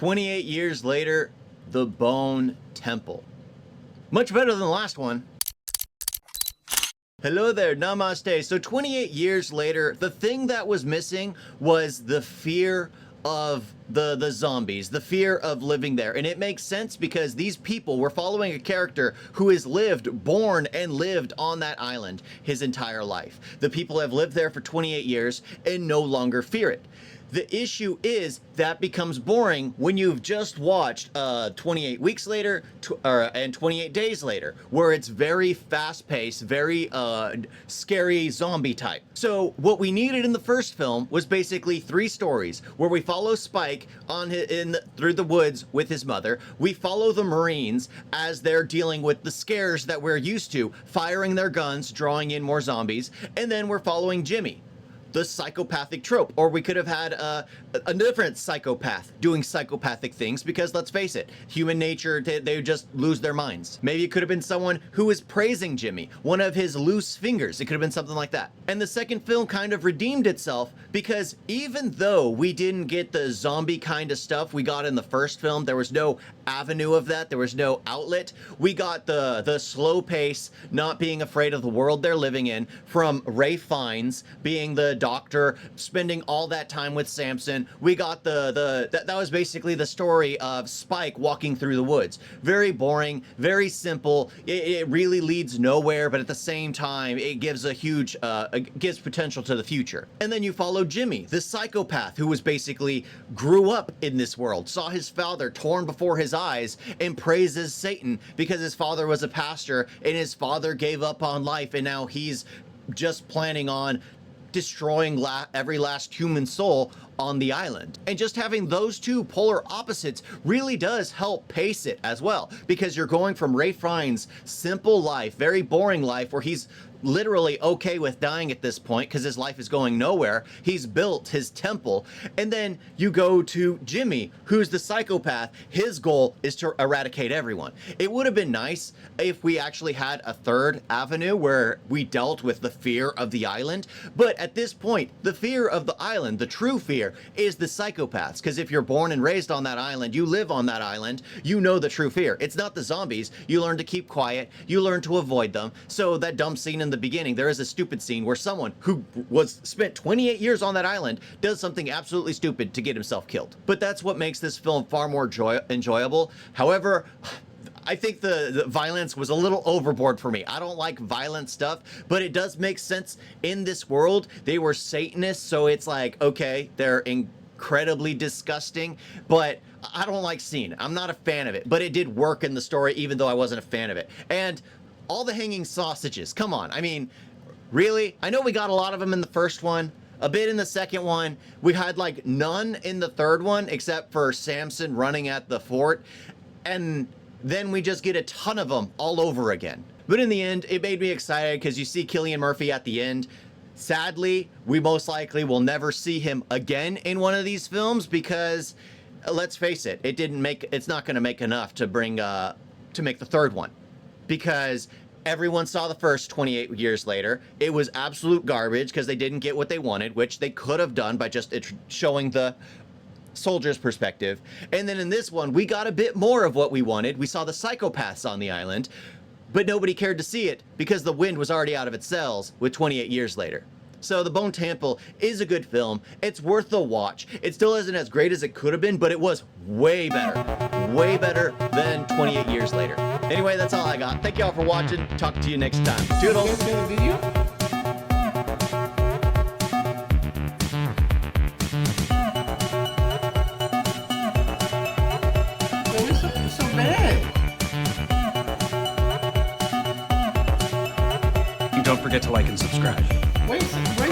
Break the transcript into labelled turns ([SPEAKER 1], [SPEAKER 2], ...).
[SPEAKER 1] 28 years later, the Bone Temple. Much better than the last one. Hello there, namaste. So 28 years later, the thing that was missing was the fear of the zombies, the fear of living there. And it makes sense because these people were following a character who has born and lived on that island his entire life. The people have lived there for 28 years and no longer fear it. The issue is that becomes boring when you've just watched 28 weeks later and 28 days later, where it's very fast-paced, very scary zombie type. So what we needed in the first film was basically 3 stories where we follow Spike through the woods with his mother. We follow the Marines as they're dealing with the scares that we're used to, firing their guns, drawing in more zombies, and then we're following Jimmy, the psychopathic trope. Or we could have had a different psychopath doing psychopathic things, because let's face it, human nature, they just lose their minds. Maybe it could have been someone who was praising Jimmy, one of his loose fingers. It could have been something like that. And the second film kind of redeemed itself, because even though we didn't get the zombie kind of stuff we got in the first film, there was no avenue of that, there was no outlet. We got the slow pace, not being afraid of the world they're living in, from Ray Fiennes being the doctor, spending all that time with Samson. We got that was basically the story of Spike walking through the woods. Very boring, very simple. It really leads nowhere, but at the same time, it gives a huge, gives potential to the future. And then you follow Jimmy, the psychopath who was basically grew up in this world, saw his father torn before his eyes, and praises Satan because his father was a pastor and his father gave up on life, and now he's just planning on destroying every last human soul on the island. And just having those two polar opposites really does help pace it as well, because you're going from Ray Fiennes' simple life, very boring life, where he's literally okay with dying at this point because his life is going nowhere. He's built his temple. And then you go to Jimmy, who's the psychopath. His goal is to eradicate everyone. It would have been nice if we actually had a third avenue where we dealt with the fear of the island. But at this point, the fear of the island, the true fear, is the psychopaths. Because if you're born and raised on that island, you live on that island, you know the true fear. It's not the zombies. You learn to keep quiet. You learn to avoid them. So that dumb scene in the beginning, there is a stupid scene where someone who spent 28 years on that island does something absolutely stupid to get himself killed. But that's what makes this film far more enjoyable. However, I think the violence was a little overboard for me. I don't like violent stuff, but it does make sense in this world. They were Satanists, so it's like, okay, they're incredibly disgusting, but I don't like seeing it. I'm not a fan of it, but it did work in the story, even though I wasn't a fan of it. And all the hanging sausages, come on. I mean, really? I know we got a lot of them in the first one, a bit in the second one. We had like none in the third one, except for Samson running at the fort. And then we just get a ton of them all over again. But in the end, it made me excited because you see Cillian Murphy at the end. Sadly, we most likely will never see him again in one of these films because, let's face it, it's not going to make enough to make the third one, because everyone saw the first 28 years later. It was absolute garbage because they didn't get what they wanted, which they could have done by just showing the soldier's perspective. And then in this one, we got a bit more of what we wanted. We saw the psychopaths on the island, but nobody cared to see it because the wind was already out of its sails with 28 years later. So The Bone Temple is a good film. It's worth the watch. It still isn't as great as it could have been, but it was way better than 28 years later. Anyway, that's all I got. Thank y'all for watching. Talk to you next time. Toodles.
[SPEAKER 2] So bad.
[SPEAKER 3] And don't forget to like and subscribe.
[SPEAKER 2] Wait, wait,